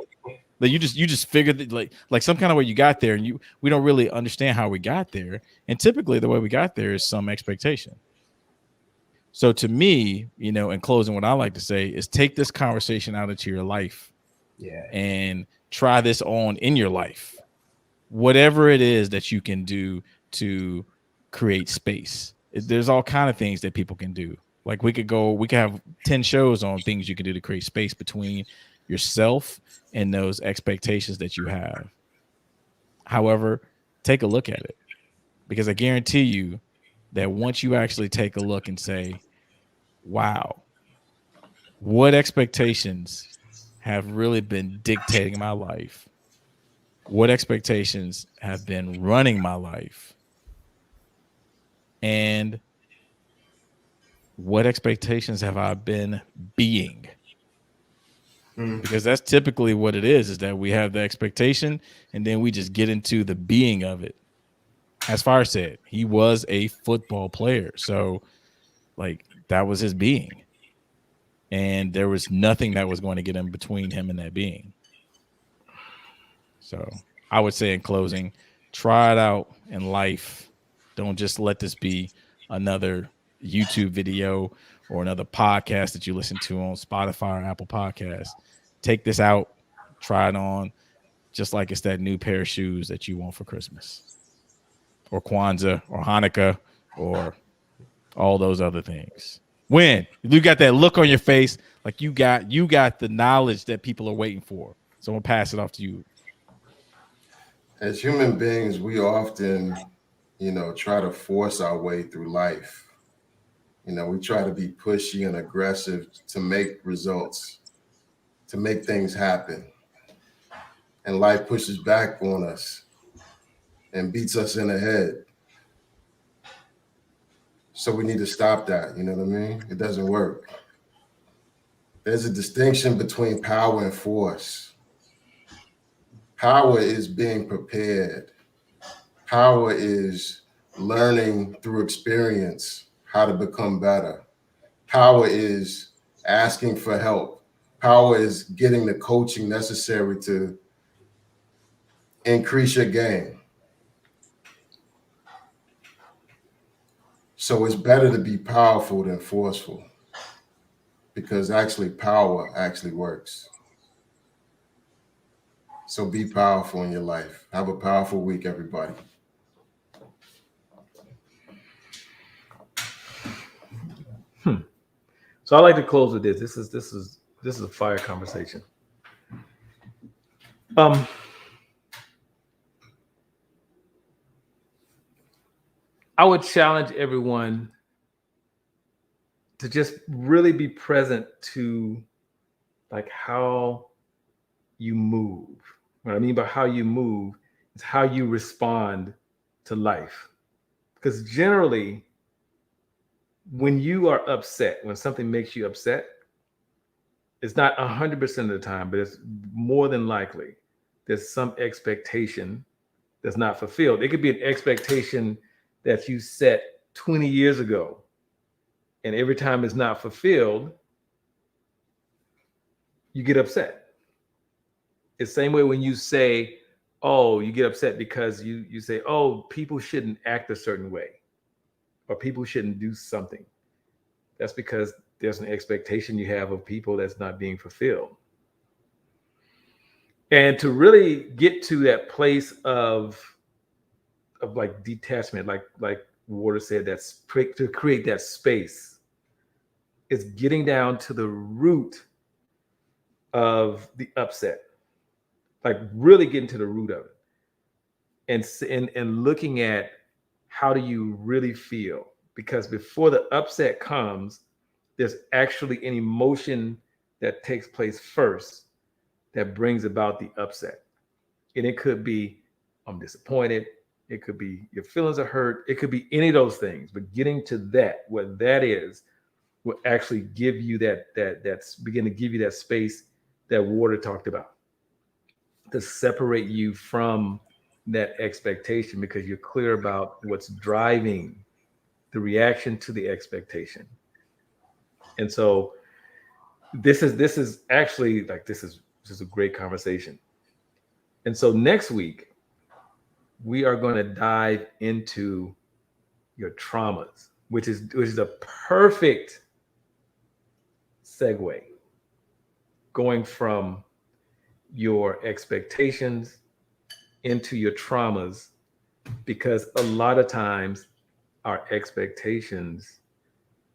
that you just figured that like some kind of way you got there, and we don't really understand how we got there. And typically the way we got there is some expectation. So to me, in closing, what I like to say is take this conversation out into your life, and try this on in your life. Whatever it is that you can do to create space. There's all kind of things that people can do. Like we could have 10 shows on things you can do to create space between yourself and those expectations that you have. However, take a look at it, because I guarantee you that once you actually take a look and say, wow, what expectations have really been dictating my life? What expectations have been running my life? And what expectations have I been being? Because that's typically what it is that we have the expectation and then we just get into the being of it. As Fire said, he was a football player. So like that was his being. And there was nothing that was going to get in between him and that being. So I would say in closing, try it out in life. Don't just let this be another YouTube video or another podcast that you listen to on Spotify or Apple Podcasts. Take this out, try it on, just like it's that new pair of shoes that you want for Christmas or Kwanzaa or Hanukkah or all those other things. When you got that look on your face, like you got the knowledge that people are waiting for. So I'm gonna pass it off to you. As human beings, we often, try to force our way through life. We try to be pushy and aggressive to make results, to make things happen. And life pushes back on us and beats us in the head. So we need to stop that. You know what I mean? It doesn't work. There's a distinction between power and force. Power is being prepared. Power is learning through experience how to become better. Power is asking for help. Power is getting the coaching necessary to increase your game. So it's better to be powerful than forceful, because actually power actually works. So be powerful in your life. Have a powerful week, everybody. So I like to close with this. This is a fire conversation. I would challenge everyone to just really be present to like how you move. What I mean by how you move is how you respond to life. Because generally, when you are upset, when something makes you upset, it's not 100% of the time, but it's more than likely there's some expectation that's not fulfilled. It could be an expectation that you set 20 years ago, and every time it's not fulfilled, you get upset. It's the same way when you say, oh, you get upset because you say, oh, people shouldn't act a certain way, or people shouldn't do something. That's because there's an expectation you have of people that's not being fulfilled. And to really get to that place of like detachment, like Water said, that's to create that space, is getting down to the root of the upset, like really getting to the root of it, and looking at how do you really feel. Because before the upset comes, there's actually an emotion that takes place first that brings about the upset. And it could be, I'm disappointed. It could be your feelings are hurt. It could be any of those things. But getting to that, what that is, will actually give you that's begin to give you that space that Water talked about, to separate you from that expectation, because you're clear about what's driving the reaction to the expectation. And so this is actually like this is a great conversation. And so next week we are going to dive into your traumas, which is a perfect segue, going from your expectations into your traumas, because a lot of times our expectations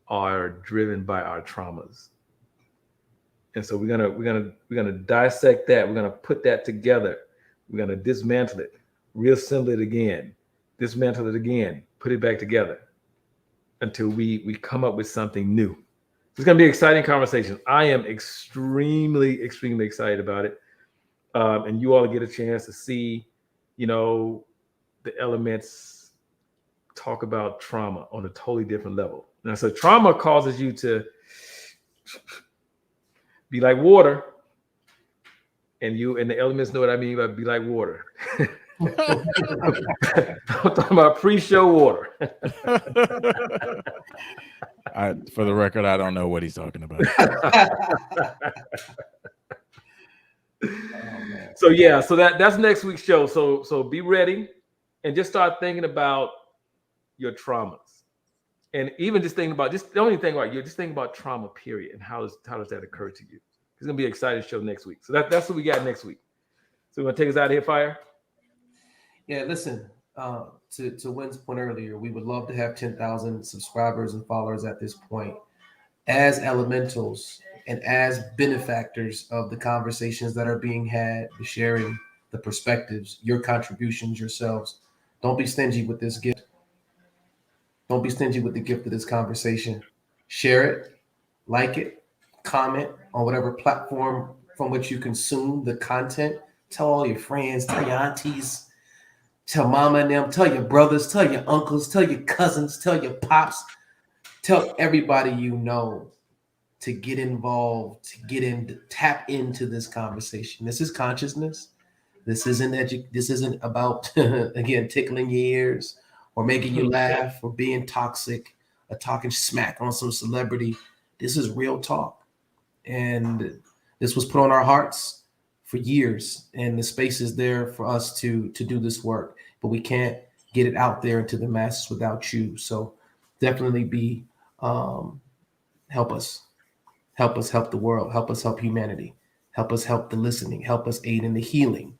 are driven by our traumas. And so we're gonna dissect that. We're gonna put that together. We're gonna dismantle it, reassemble it again, dismantle it again, put it back together until we come up with something new. It's going to be an exciting conversation. I am extremely, extremely excited about it. And you all get a chance to see, the elements talk about trauma on a totally different level. Now, so trauma causes you to be like water, and the elements know what I mean by be like water. I'm talking about pre-show water. For the record, I don't know what he's talking about. So that's next week's show. So be ready and just start thinking about your traumas, and even just thinking about just think about trauma, period, and how does that occur to you? It's gonna be an exciting show next week. So that's what we got next week. So you want to take us out of here, Fire? Yeah, listen, to Wynn's point earlier, we would love to have 10,000 subscribers and followers at this point. As elementals and as benefactors of the conversations that are being had, the sharing, the perspectives, your contributions yourselves, don't be stingy with this gift. Don't be stingy with the gift of this conversation. Share it, like it, comment on whatever platform from which you consume the content. Tell all your friends, tell your aunties, tell mama and them, tell your brothers, tell your uncles, tell your cousins, tell your pops, tell everybody you know to get involved, to tap into this conversation. This is consciousness. This isn't about again tickling your ears or making you laugh or being toxic or talking smack on some celebrity. This is real talk, and this was put on our hearts for years, and the space is there for us to do this work, but we can't get it out there into the masses without you. So definitely be help us help the world, help us help humanity, help us help the listening, help us aid in the healing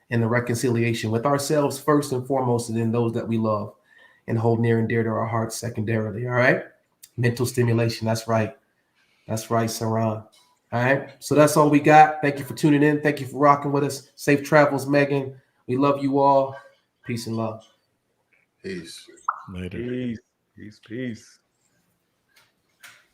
and the reconciliation with ourselves first and foremost, and then those that we love and hold near and dear to our hearts secondarily. All right, mental stimulation. That's right, Saran. All right, so that's all we got. Thank you for tuning in. Thank you for rocking with us. Safe travels, Megan. We love you all. Peace and love. Peace. Later. Peace.